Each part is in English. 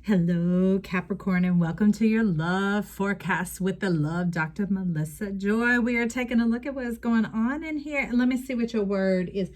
Hello, Capricorn, and welcome to your love forecast with the love Dr. Melissa Joy. We are taking a look at what is going on in here. And let me see what your word is.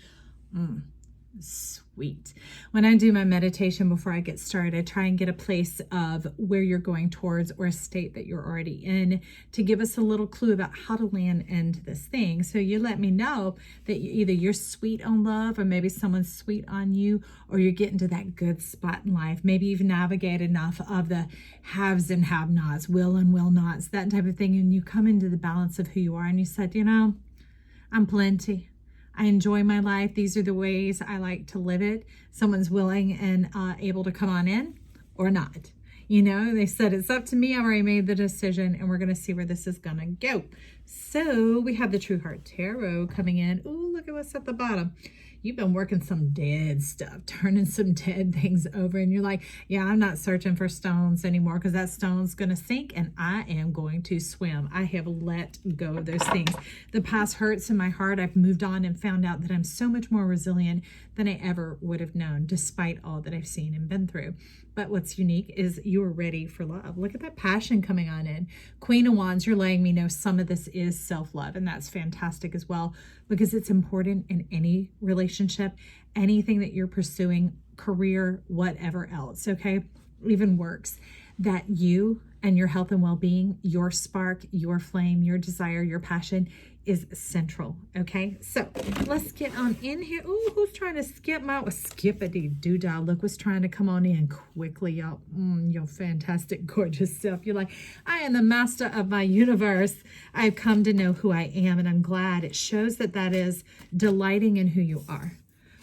Sweet. When I do my meditation before I get started, I try and get a place of where you're going towards or a state that you're already in to give us a little clue about how to land into this thing. So you let me know that either you're sweet on love, or maybe someone's sweet on you, or you're getting to that good spot in life. Maybe you've navigated enough of the haves and have-nots, will and will nots, that type of thing. And you come into the balance of who you are and you said, I'm plenty. I enjoy my life. These are the ways I like to live it. Someone's willing and able to come on in or not. They said, it's up to me. I've already made the decision, and we're going to see where this is going to go. So we have the True Heart Tarot coming in. Ooh, look at what's at the bottom. You've been working some dead stuff, turning some dead things over. And you're like, yeah, I'm not searching for stones anymore because that stone's going to sink and I am going to swim. I have let go of those things. The past hurts in my heart. I've moved on and found out that I'm so much more resilient than I ever would have known, despite all that I've seen and been through. But what's unique is you are ready for love. Look at that passion coming on in. Queen of Wands, you're letting me know some of this is self-love, and that's fantastic as well, because it's important in any relationship, anything that you're pursuing, career, whatever else, okay? Even works, that you and your health and well-being, your spark, your flame, your desire, your passion is central, okay? So let's get on in here. Ooh, who's trying to skip my skippity-doo-dah? Look what's trying to come on in quickly, y'all. Your fantastic, gorgeous self. You're like, I am the master of my universe. I've come to know who I am, and I'm glad. It shows that is delighting in who you are.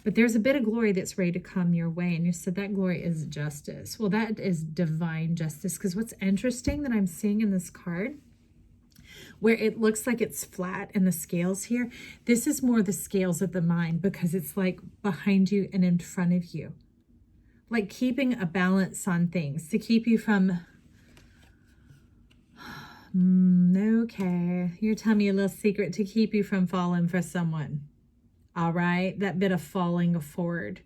But there's a bit of glory that's ready to come your way. And you said that glory is justice. Well, that is divine justice, because what's interesting that I'm seeing in this card, where it looks like it's flat and the scales here, this is more the scales of the mind, because it's like behind you and in front of you. Like keeping a balance on things to keep you from... okay, you're telling me a little secret to keep you from falling for someone. All right, that bit of falling forward.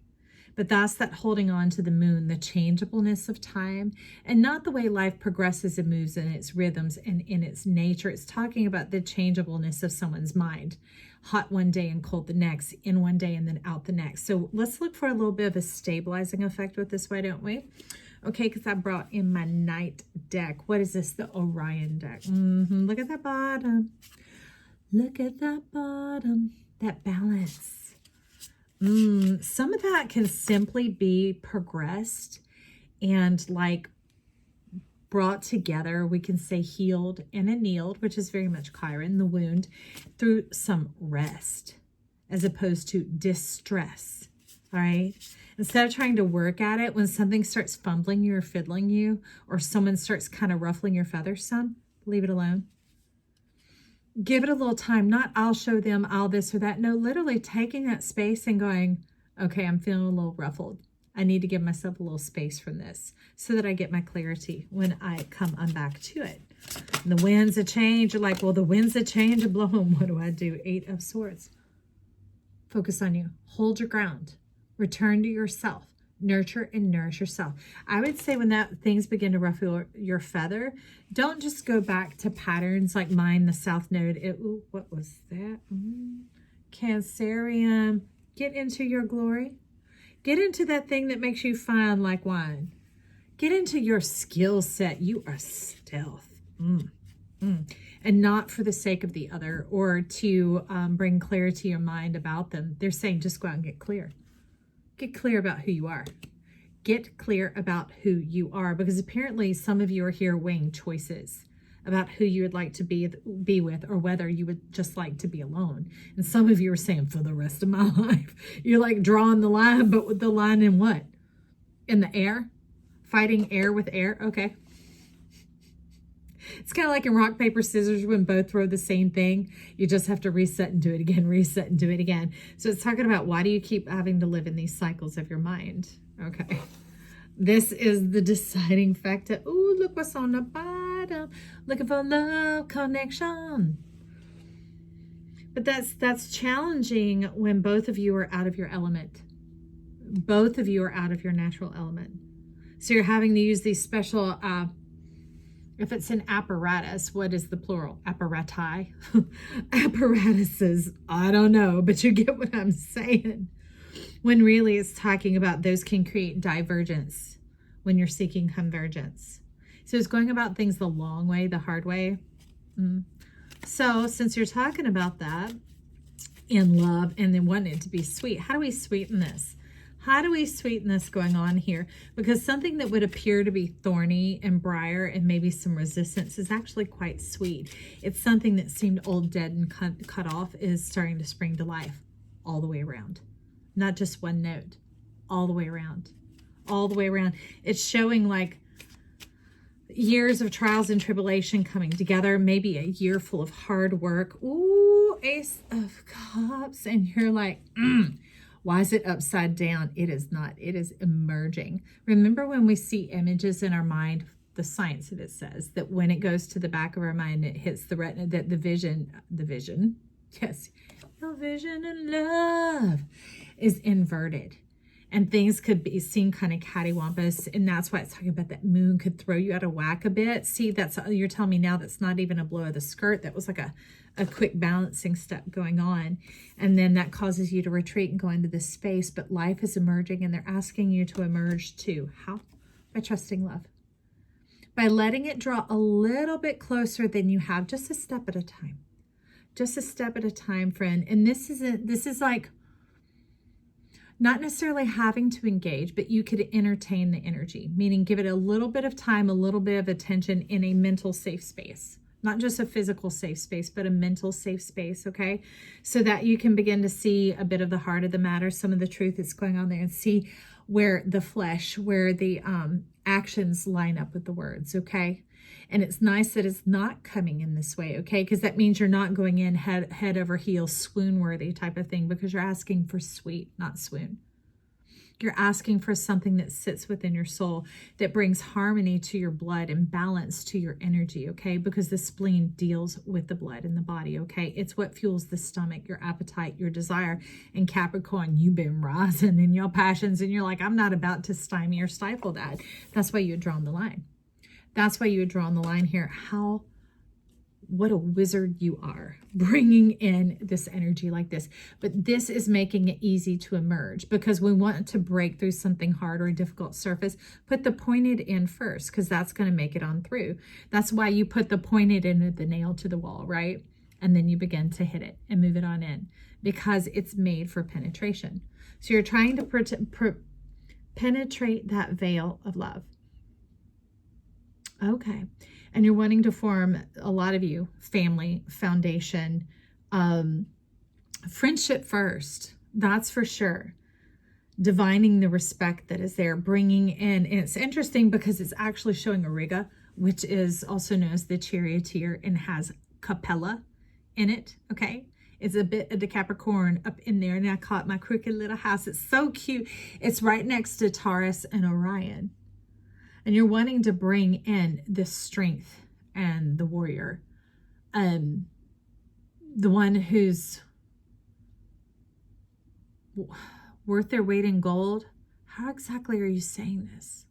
But that's that holding on to the moon, the changeableness of time, and not the way life progresses and moves in its rhythms and in its nature. It's talking about the changeableness of someone's mind. Hot one day and cold the next, in one day and then out the next. So let's look for a little bit of a stabilizing effect with this, why don't we? Okay, because I brought in my night deck. What is this? The Orion deck. Look at that bottom. Look at that bottom. That balance. Some of that can simply be progressed and like brought together. We can say healed and annealed, which is very much Chiron, the wound, through some rest as opposed to distress. All right. Instead of trying to work at it, when something starts fumbling you or fiddling you, or someone starts kind of ruffling your feathers some, leave it alone. Give it a little time, not I'll show them, I'll this or that. No, literally taking that space and going, okay, I'm feeling a little ruffled. I need to give myself a little space from this so that I get my clarity when I come on back to it. And the winds of change, you're like, well, the winds of change are blowing. What do I do? 8 of Swords. Focus on you. Hold your ground. Return to yourself. Nurture and nourish yourself. I would say when things begin to ruffle your feather, don't just go back to patterns like mine, the South Node. Ooh, what was that? Cancerian. Get into your glory. Get into that thing that makes you fine like wine. Get into your skill set. You are stealth. And not for the sake of the other or to bring clarity to your mind about them. They're saying just go out and get clear. Get clear about who you are. Get clear about who you are, because apparently some of you are here weighing choices about who you would like to be with, or whether you would just like to be alone. And some of you are saying for the rest of my life. You're like drawing the line, but with the line in what? In the air? Fighting air with air? Okay. It's kind of like in rock, paper, scissors when both throw the same thing. You just have to reset and do it again, reset and do it again. So it's talking about, why do you keep having to live in these cycles of your mind? Okay. This is the deciding factor. Ooh, look what's on the bottom. Looking for love connection. But that's challenging when both of you are out of your element. Both of you are out of your natural element. So you're having to use these special, if it's an apparatus, what is the plural? Apparati? Apparatuses. I don't know, but you get what I'm saying. When really it's talking about those can create divergence when you're seeking convergence. So it's going about things the long way, the hard way. So since you're talking about that in love and then wanting it to be sweet, how do we sweeten this? How do we sweeten this going on here? Because something that would appear to be thorny and briar and maybe some resistance is actually quite sweet. It's something that seemed old, dead, and cut off is starting to spring to life all the way around. Not just one note, all the way around. All the way around. It's showing like years of trials and tribulation coming together, maybe a year full of hard work. Ooh, Ace of Cups. And you're like, why is it upside down? It is not. It is emerging. Remember when we see images in our mind, the science that it says that when it goes to the back of our mind, it hits the retina, that the vision, yes, your vision and love is inverted. And things could be seen kind of cattywampus. And that's why it's talking about that moon could throw you out of whack a bit. See, that's, you're telling me now that's not even a blow of the skirt. That was like a quick balancing step going on. And then that causes you to retreat and go into this space. But life is emerging and they're asking you to emerge too. How? By trusting love. By letting it draw a little bit closer than you have, just a step at a time. Just a step at a time, friend. And this is like, not necessarily having to engage, but you could entertain the energy, meaning give it a little bit of time, a little bit of attention in a mental safe space, not just a physical safe space, but a mental safe space. Okay. So that you can begin to see a bit of the heart of the matter, some of the truth that's going on there, and see where the flesh, where the actions line up with the words. Okay. And it's nice that it's not coming in this way, okay? Because that means you're not going in head over heels, swoon-worthy type of thing, because you're asking for sweet, not swoon. You're asking for something that sits within your soul, that brings harmony to your blood and balance to your energy, okay? Because the spleen deals with the blood in the body, okay? It's what fuels the stomach, your appetite, your desire. And Capricorn, you've been rising in your passions, and you're like, I'm not about to stymie or stifle that. That's why you had drawn the line. That's why you would draw on the line here. What a wizard you are, bringing in this energy like this. But this is making it easy to emerge, because we want to break through something hard or a difficult surface. Put the pointed in first, because that's going to make it on through. That's why you put the pointed into the nail to the wall, right? And then you begin to hit it and move it on in, because it's made for penetration. So you're trying to penetrate that veil of love. Okay. And you're wanting to form, a lot of you, family, foundation, friendship first. That's for sure. Divining the respect that is there, bringing in, and it's interesting because it's actually showing a Riga, which is also known as the charioteer, and has Capella in it. Okay. It's a bit of the Capricorn up in there. And I call it my crooked little house. It's so cute. It's right next to Taurus and Orion. And you're wanting to bring in this strength and the warrior, the one who's worth their weight in gold. How exactly are you saying this?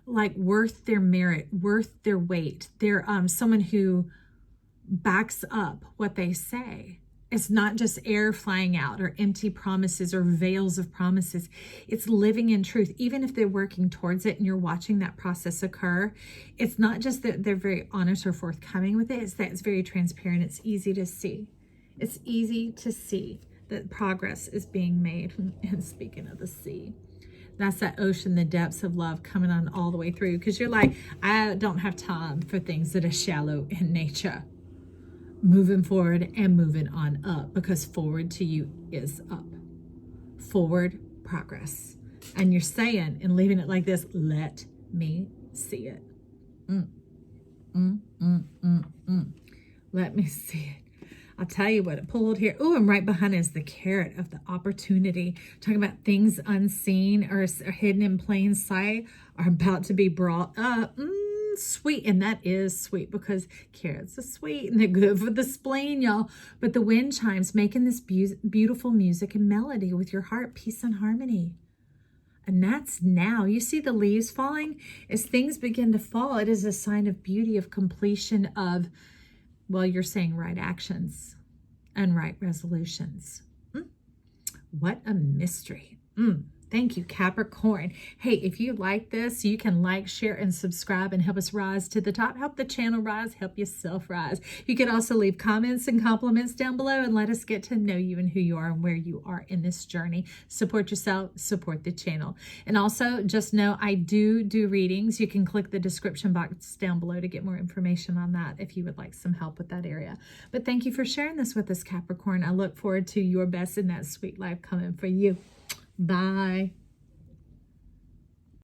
Like worth their merit, worth their weight. They're someone who backs up what they say. It's not just air flying out or empty promises or veils of promises. It's living in truth. Even if they're working towards it and you're watching that process occur, it's not just that they're very honest or forthcoming with it. It's that it's very transparent. It's easy to see. It's easy to see that progress is being made. And speaking of the sea, that's that ocean, the depths of love coming on all the way through. Because you're like, I don't have time for things that are shallow in nature. Moving forward and moving on up, because forward to you is up. Forward progress. And you're saying and leaving it like this, let me see it. Let me see it. I'll tell you what it pulled here. Oh, and right behind it is the carrot of the opportunity. Talking about things unseen or hidden in plain sight are about to be brought up. Sweet. And that is sweet, because carrots are sweet and they're good for the spleen, y'all. But the wind chimes making this beautiful music and melody with your heart, peace and harmony. And that's now. You see the leaves falling? As things begin to fall, it is a sign of beauty, of completion of, well, you're saying right actions and right resolutions. What a mystery. Thank you, Capricorn. Hey, if you like this, you can like, share, and subscribe and help us rise to the top. Help the channel rise, help yourself rise. You can also leave comments and compliments down below and let us get to know you and who you are and where you are in this journey. Support yourself, support the channel. And also just know I do readings. You can click the description box down below to get more information on that if you would like some help with that area. But thank you for sharing this with us, Capricorn. I look forward to your best in that sweet life coming for you. Bye.